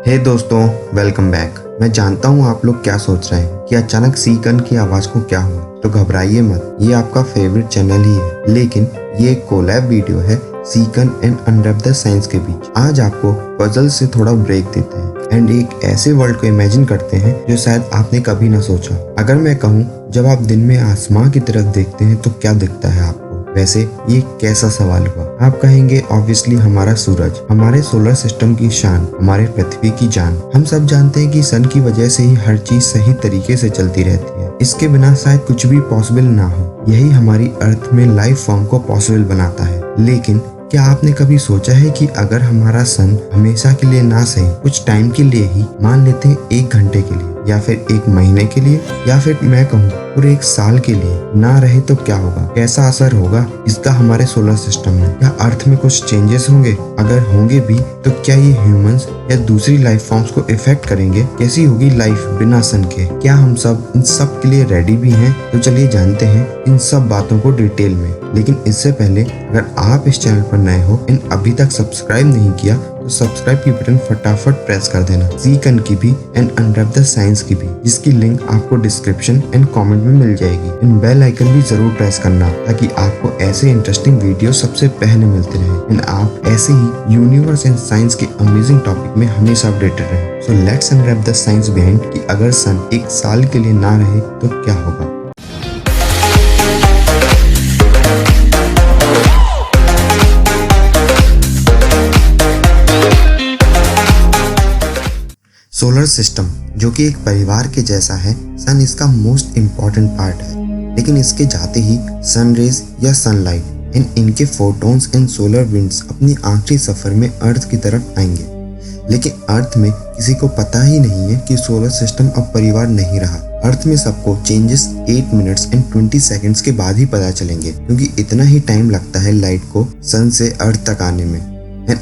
हे दोस्तों, welcome back. मैं जानता हूँ आप लोग क्या सोच रहे हैं कि अचानक सी गन की आवाज को क्या हुआ। तो घबराइए मत, ये आपका फेवरेट चैनल ही है, लेकिन ये एक कोलैब वीडियो है सी गन एंड अनरैप द साइंस के बीच। आज आपको पजल से थोड़ा ब्रेक देते हैं एंड एक ऐसे वर्ल्ड को इमेजिन करते हैं जो शायद आपने कभी ना सोचा। अगर मैं कहूँ, जब आप दिन में आसमां की तरफ देखते हैं तो क्या दिखता है आपको? वैसे ये कैसा सवाल हुआ? आप कहेंगे ऑब्वियसली हमारा सूरज, हमारे सोलर सिस्टम की शान, हमारे पृथ्वी की जान। हम सब जानते हैं कि सन की वजह से ही हर चीज सही तरीके से चलती रहती है। इसके बिना शायद कुछ भी पॉसिबल ना हो। यही हमारी अर्थ में लाइफ फॉर्म को पॉसिबल बनाता है। लेकिन क्या आपने कभी सोचा है कि अगर हमारा सन हमेशा के लिए ना सही, कुछ टाइम के लिए ही, मान लेते हैं 1 घंटे के लिए या फिर 1 महीने के लिए या फिर मैं कहूँ पूरे 1 साल के लिए ना रहे तो क्या होगा? कैसा असर होगा इसका हमारे सोलर सिस्टम में? क्या अर्थ में कुछ चेंजेस होंगे? अगर होंगे भी तो क्या ये ह्यूमंस या दूसरी लाइफ फॉर्म्स को इफेक्ट करेंगे? कैसी होगी लाइफ बिना सन के? क्या हम सब इन सब के लिए रेडी भी हैं? तो चलिए जानते हैं इन सब बातों को डिटेल में। लेकिन इससे पहले अगर आप इस चैनल पर नए हो एंड अभी तक सब्सक्राइब नहीं किया तो सब्सक्राइब की बटन फटाफट प्रेस कर देना, सी गन की भी एंड अनरैप द साइंस की भी, जिसकी लिंक आपको डिस्क्रिप्शन एंड कमेंट में मिल जाएगी। एंड बेल आइकन भी जरूर प्रेस करना ताकि आपको ऐसे इंटरेस्टिंग वीडियो सबसे पहले मिलते रहे एंड आप ऐसे ही यूनिवर्स एंड साइंस के अमेजिंग टॉपिक में हमेशा अपडेटेड रहे। So let's unwrap the science behind कि अगर सन 1 साल के लिए ना रहे तो क्या होगा। सोलर सिस्टम जो कि एक परिवार के जैसा है, सन इसका मोस्ट इम्पॉर्टेंट पार्ट है। लेकिन इसके जाते ही सन रेज या सनलाइट एंड इनके फोटॉन्स एंड सोलर विंड्स अपनी आखिरी सफर में अर्थ की तरफ आएंगे। लेकिन अर्थ में किसी को पता ही नहीं है कि सोलर सिस्टम अब परिवार नहीं रहा। अर्थ में सबको चेंजेस 8 मिनट्स एंड 20 सेकेंड्स के बाद ही पता चलेंगे, क्योंकि इतना ही टाइम लगता है लाइट को सन से अर्थ तक आने में।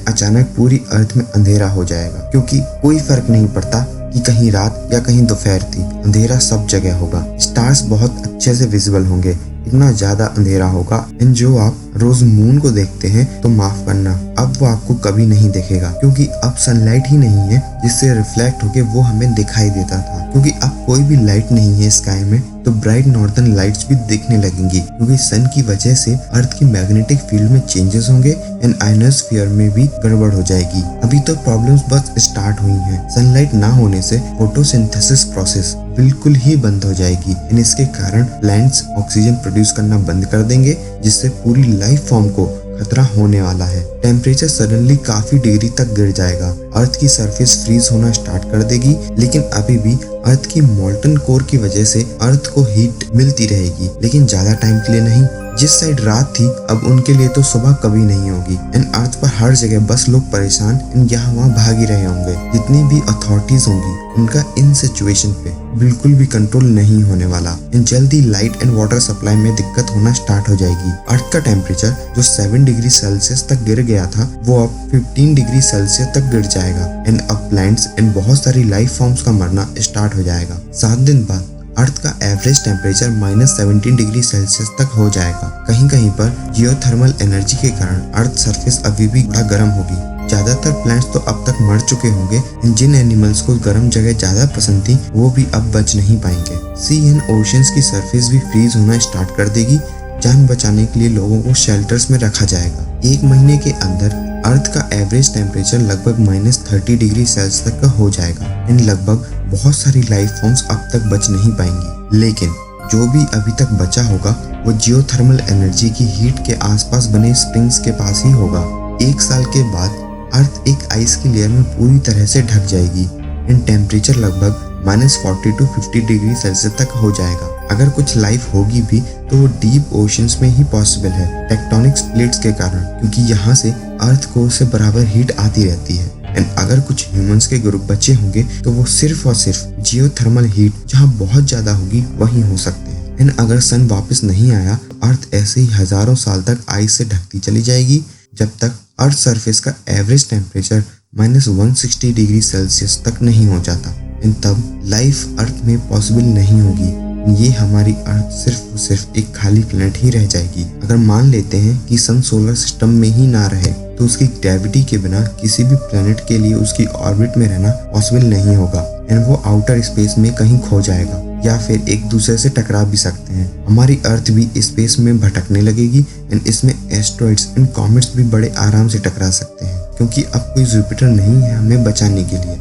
अचानक पूरी अर्थ में अंधेरा हो जाएगा, क्योंकि कोई फर्क नहीं पड़ता कि कहीं रात या कहीं दोपहर थी, अंधेरा सब जगह होगा। स्टार्स बहुत अच्छे से विजिबल होंगे, इतना ज्यादा अंधेरा होगा एंड जो आप रोज मून को देखते हैं तो माफ करना, अब वो आपको कभी नहीं दिखेगा, क्योंकि अब सनलाइट ही नहीं है जिससे रिफ्लेक्ट होके वो हमें दिखाई देता था। क्योंकि अब कोई भी लाइट नहीं है स्काई में, तो ब्राइट नॉर्दर्न लाइट्स भी दिखने लगेंगी, क्योंकि सन की वजह से अर्थ की मैग्नेटिक फील्ड में चेंजेस होंगे एंड आयनोस्फीयर में भी गड़बड़ हो जाएगी। अभी तो प्रॉब्लम्स बस स्टार्ट हुई हैं। सनलाइट ना होने से फोटोसिंथेसिस प्रोसेस बिल्कुल ही बंद हो जाएगी एंड इसके कारण प्लांट्स ऑक्सीजन प्रोड्यूस करना बंद कर देंगे, जिससे पूरी लाइफ फॉर्म को खतरा होने वाला है। टेम्परेचर सडनली काफी डिग्री तक गिर जाएगा, अर्थ की सरफेस फ्रीज होना स्टार्ट कर देगी। लेकिन अभी भी अर्थ की मोल्टन कोर की वजह से अर्थ को हीट मिलती रहेगी, लेकिन ज्यादा टाइम के लिए नहीं। जिस साइड रात थी अब उनके लिए तो सुबह कभी नहीं होगी एंड अर्थ पर हर जगह बस लोग परेशान एंड यहाँ वहाँ भाग ही रहे होंगे। जितनी भी अथॉरिटीज होंगी उनका इन सिचुएशन पे बिल्कुल भी कंट्रोल नहीं होने वाला एंड जल्दी लाइट एंड वाटर सप्लाई में दिक्कत होना स्टार्ट हो जाएगी। अर्थ का टेम्परेचर जो 7 डिग्री सेल्सियस तक गिर गया था वो अब 15 डिग्री सेल्सियस तक गिर जाएगा एंड अब प्लांट्स एंड बहुत सारी लाइफ फॉर्म्स का मरना स्टार्ट हो जाएगा। 7 दिन बाद अर्थ का एवरेज टेम्परेचर -17 डिग्री सेल्सियस तक हो जाएगा। कहीं कहीं पर जियोथर्मल एनर्जी के कारण अर्थ सरफेस अभी भी बड़ा गर्म होगी। ज्यादातर प्लांट्स तो अब तक मर चुके होंगे। जिन एनिमल्स को गर्म जगह ज्यादा पसंद थी वो भी अब बच नहीं पाएंगे। सी एंड ओशंस की सरफेस भी फ्रीज होना स्टार्ट कर देगी। जान बचाने के लिए लोगों को शेल्टर्स में रखा जाएगा। 1 महीने के अंदर अर्थ का एवरेज टेम्परेचर लगभग -30 डिग्री सेल्सियस तक का हो जाएगा एंड लगभग बहुत सारी लाइफ फॉर्म्स अब तक बच नहीं पाएंगी। लेकिन जो भी अभी तक बचा होगा वो जियोथर्मल एनर्जी की हीट के आसपास बने स्प्रिंग्स के पास ही होगा। 1 साल के बाद अर्थ एक आइस की लेयर में पूरी तरह से ढक जाएगी एंड टेम्परेचर लगभग -40 to 50 डिग्री सेल्सियस तक हो जाएगा। अगर कुछ लाइफ होगी भी तो वो डीप ओशंस में ही पॉसिबल है, टेक्टोनिक प्लेट्स के कारण, क्योंकि यहाँ से अर्थ कोर से बराबर हीट आती रहती है। एंड अगर कुछ ह्यूमंस के ग्रुप बचे होंगे तो वो सिर्फ और सिर्फ जियोथर्मल हीट जहाँ बहुत ज्यादा होगी वहीं हो सकते हैं। एंड अगर सन वापस नहीं आया, अर्थ ऐसे ही हजारों साल तक आइस से ढकती चली जाएगी, जब तक अर्थ सरफेस का एवरेज टेम्परेचर -160 डिग्री सेल्सियस तक नहीं हो जाता। एंड तब लाइफ अर्थ में पॉसिबल नहीं होगी। ये हमारी अर्थ सिर्फ और सिर्फ एक खाली प्लेनेट ही रह जाएगी। अगर मान लेते हैं कि सन सोलर सिस्टम में ही ना रहे तो उसकी ग्रेविटी के बिना किसी भी प्लेनेट के लिए उसकी ऑर्बिट में रहना पॉसिबल नहीं होगा एंड वो आउटर स्पेस में कहीं खो जाएगा या फिर एक दूसरे से टकरा भी सकते हैं। हमारी अर्थ भी स्पेस में भटकने लगेगी एंड इसमें एस्ट्रॉइड्स एंड कॉमेट्स भी बड़े आराम से टकरा सकते हैं, क्योंकि अब कोई जुपिटर नहीं है हमें बचाने के लिए।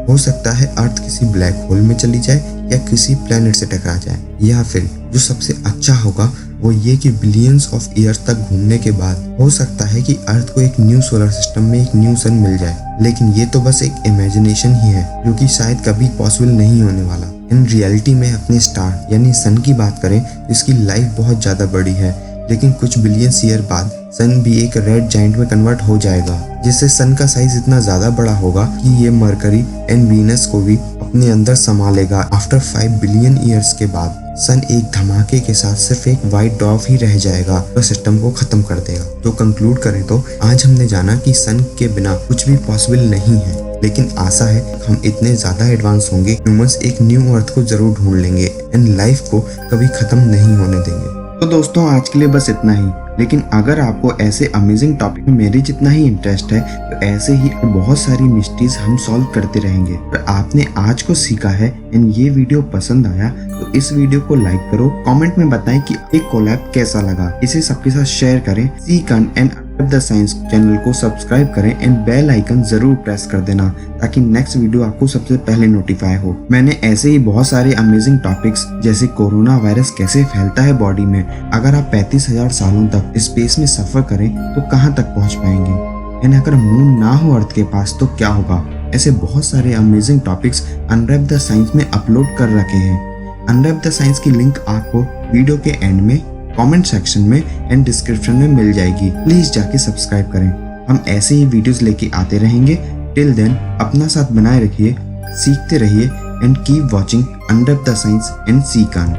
हो सकता है अर्थ किसी ब्लैक होल में चली जाए या किसी प्लेनेट से टकरा जाए, या फिर जो सबसे अच्छा होगा वो ये कि बिलियंस ऑफ ईयर्स तक घूमने के बाद हो सकता है कि अर्थ को एक न्यू सोलर सिस्टम में एक न्यू सन मिल जाए। लेकिन ये तो बस एक इमेजिनेशन ही है जो कि शायद कभी पॉसिबल नहीं होने वाला। इन रियलिटी में अपने स्टार यानी सन की बात करें, इसकी लाइफ बहुत ज्यादा बड़ी है, लेकिन कुछ बिलियंस ईयर बाद सन भी एक रेड जाइंट में कन्वर्ट हो जाएगा, जिससे सन का साइज इतना ज्यादा बड़ा होगा कि ये मरकरी एंड वीनस को भी अपने अंदर समा लेगा। आफ्टर 5 बिलियन ईयर्स के बाद सन एक धमाके के साथ सिर्फ एक व्हाइट डॉर्फ ही रह जाएगा तो सिस्टम को खत्म कर देगा। तो कंक्लूड करें तो आज हमने जाना कि सन के बिना कुछ भी पॉसिबल नहीं है, लेकिन आशा है हम इतने ज्यादा एडवांस होंगे, ह्यूमंस एक न्यू अर्थ को जरूर ढूंढ लेंगे एंड लाइफ को कभी खत्म नहीं होने देंगे। तो दोस्तों आज के लिए बस इतना ही, लेकिन अगर आपको ऐसे अमेजिंग टॉपिक में मेरे जितना ही इंटरेस्ट है तो ऐसे ही बहुत सारी मिस्ट्रीज हम सॉल्व करते रहेंगे। तो आपने आज को सीखा है एंड ये वीडियो पसंद आया तो इस वीडियो को लाइक करो, कमेंट में बताएं कि एक कोलैब कैसा लगा, इसे सबके साथ शेयर करें, सीकन एंड द साइंस चैनल को सब्सक्राइब करें एंड बेल आइकन जरूर प्रेस कर देना ताकि नेक्स्ट वीडियो आपको सबसे पहले नोटिफाई हो। मैंने ऐसे ही बहुत सारे अमेजिंग टॉपिक्स जैसे कोरोना वायरस कैसे फैलता है बॉडी में, अगर आप 35,000 सालों तक स्पेस में सफर करें तो कहां तक पहुंच पाएंगे, एंड अगर मून ना हो अर्थ के पास तो क्या होगा, ऐसे बहुत सारे amazing topics unwrap the science में अपलोड कर रखे हैं। अनरैप द साइंस की लिंक आपको वीडियो के एंड में, कमेंट सेक्शन में एंड डिस्क्रिप्शन में मिल जाएगी, प्लीज जाके सब्सक्राइब करें। हम ऐसे ही वीडियोस लेके आते रहेंगे। टिल देन अपना साथ बनाए रखिए, सीखते रहिए and keep watching Unwrap the Science and सीकन।